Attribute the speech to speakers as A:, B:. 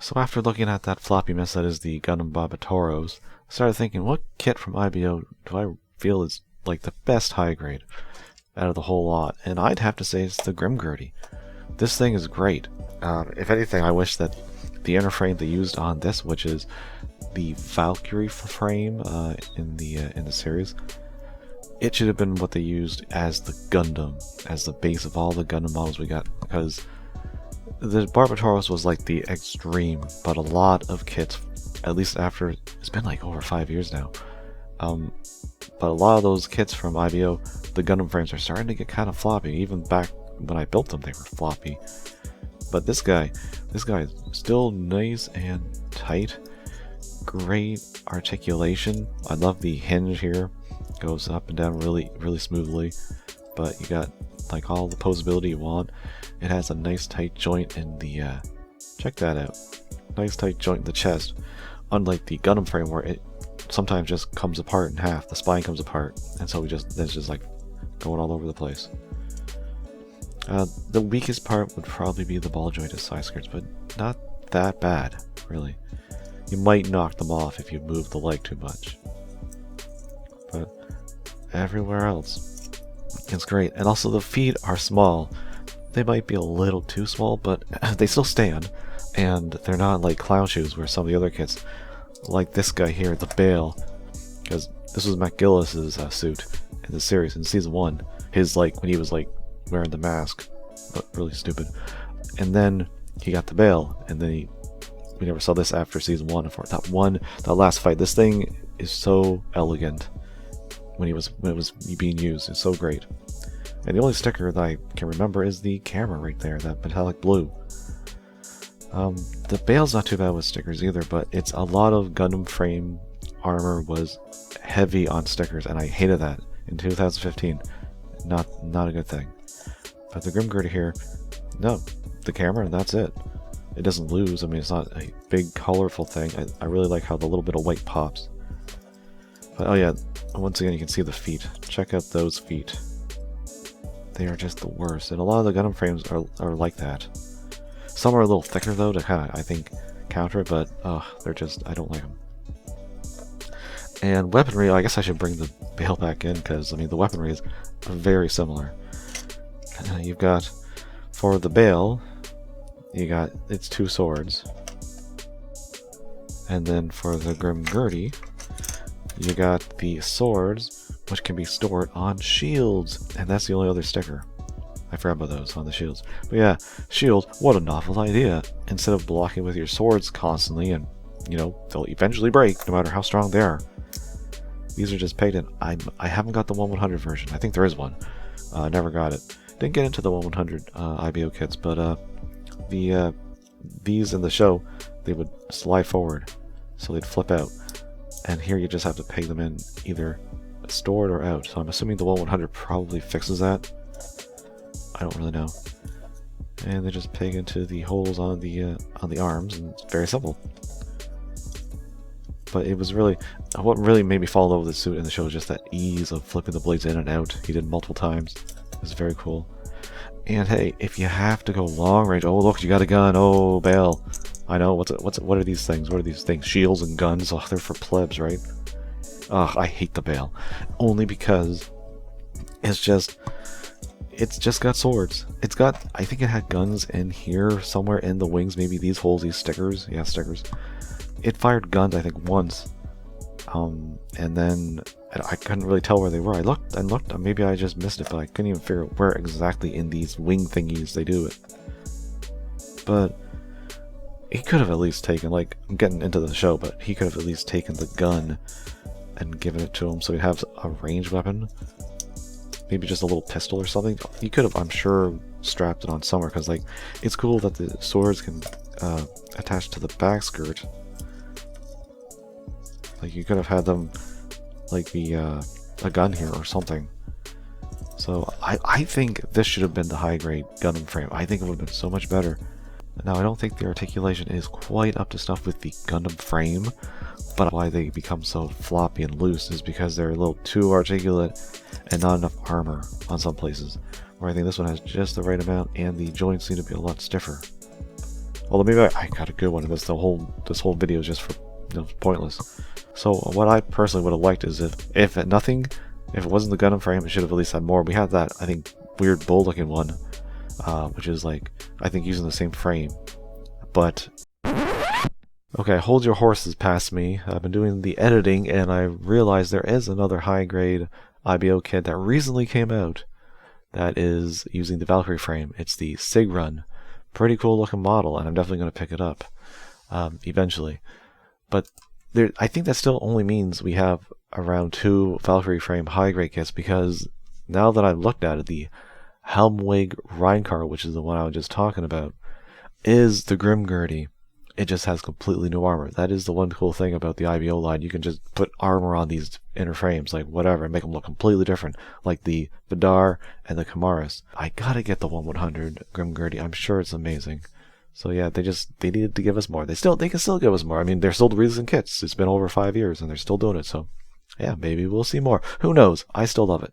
A: So after looking at that floppy mess that is the Gundam Barbatoros, I started thinking, what kit from IBO do I feel is like the best high grade out of the whole lot? And I'd have to say it's the Grimgerde. This thing is great. If anything, I wish that the inner frame they used on this, which is the Valkyrie frame in the series, it should have been what they used as the Gundam, as the base of all the Gundam models we got, because the Barbatoros was like the extreme, but a lot of kits, at least after, it's been like over 5 years now, but a lot of those kits from IBO, the Gundam frames are starting to get kind of floppy. Even back when I built them, they were floppy. But this guy is still nice and tight. Great articulation. I love the hinge here. Goes up and down really smoothly. But you got like all the posability you want. It has a nice tight joint in the check that out. Nice tight joint in the chest. Unlike the Gundam frame where it sometimes just comes apart in half. The spine comes apart, and so it's just like going all over the place. The weakest part would probably be the ball jointed side skirts, but not that bad, really. You might knock them off if you move the leg too much. But everywhere else, it's great. And also the feet are small. They might be a little too small, but they still stand. And they're not like clown shoes where some of the other kits, like this guy here, the Bale, because this was McGillis's suit in the series in season 1. His, like, when he was like wearing the mask, but really stupid. And then he got the Bale, and then we never saw this after season 1. And for that last fight, this thing is so elegant when it was being used. It's so great. And the only sticker that I can remember is the camera right there, that metallic blue. The Bale's not too bad with stickers either, but it's a lot of Gundam frame armor was heavy on stickers, and I hated that in 2015. Not a good thing. But the Grimgerde here, no, the camera, and that's it. It doesn't lose. I mean, it's not a big colorful thing. I really like how the little bit of white pops. But oh yeah, once again you can see the feet. Check out those feet. They are just the worst, and a lot of the Gundam frames are like that. Some are a little thicker though to kind of, I think, counter it, but they're just, I don't like them. And weaponry, I guess I should bring the Bale back in, because I mean the weaponry is very similar. You've got, for the Bale, you got its 2 swords, and then for the Grimgerde, you got the swords, which can be stored on shields, and that's the only other sticker. I forgot about those on the shields. But yeah, shield, what a novel idea. Instead of blocking with your swords constantly, and you know, they'll eventually break no matter how strong they are. These are just paid in. I haven't got the 1/100 version. I think there is one. I never got it. Didn't get into the 1/100 IBO kits, but these in the show, they would slide forward, so they'd flip out. And here you just have to peg them in either stored or out. So I'm assuming the 1/100 probably fixes that. I don't really know. And they just peg into the holes on the arms, and it's very simple. But it was really, what really made me fall in love with the suit in the show was just that ease of flipping the blades in and out. He did multiple times. It was very cool. And hey, if you have to go long range, oh look, you got a gun. Oh, Bale. I know. What are these things? What are these things? Shields and guns. Oh, they're for plebs, right? Ugh, I hate the Bale. Only because it's just got swords. It's got, I think it had guns in here somewhere in the wings. Maybe these holes, these stickers. Yeah, stickers. It fired guns, I think, once. And then I couldn't really tell where they were. I looked and looked. Maybe I just missed it, but I couldn't even figure out where exactly in these wing thingies they do it. But he could have at least taken, like, I'm getting into the show, but he could have at least taken the gun and given it to him so he'd have a ranged weapon. Maybe just a little pistol or something. He could have, I'm sure, strapped it on somewhere, because, like, it's cool that the swords can attach to the back skirt. Like, you could have had them, like, be a gun here or something. So, I think this should have been the high-grade Gundam frame. I think it would have been so much better. Now, I don't think the articulation is quite up to snuff with the Gundam frame, but why they become so floppy and loose is because they're a little too articulate and not enough armor on some places. Where I think this one has just the right amount, and the joints seem to be a lot stiffer. Although maybe I got a good one, and this whole video is just for pointless. So what I personally would have liked is if it wasn't the Gundam frame, it should have at least had more. We had that, I think, weird bull looking one, which is like, I think using the same frame. But okay, hold your horses past me. I've been doing the editing and I realized there is another high grade IBO kit that recently came out that is using the Valkyrie frame. It's the Sig Run. Pretty cool looking model, and I'm definitely going to pick it up eventually. But I think that still only means we have around 2 Valkyrie frame high grade kits, because now that I've looked at it, the Helmwig Reincar, which is the one I was just talking about, is the Grimgerde. It just has completely new armor. That is the one cool thing about the IBO line. You can just put armor on these inner frames, like whatever, and make them look completely different, like the Vidar and the Kamaris. I gotta get the 1/100 Grimgerde. I'm sure it's amazing. So yeah, they needed to give us more. They can still give us more. I mean, they're still releasing kits. It's been over 5 years and they're still doing it. So yeah, maybe we'll see more. Who knows? I still love it.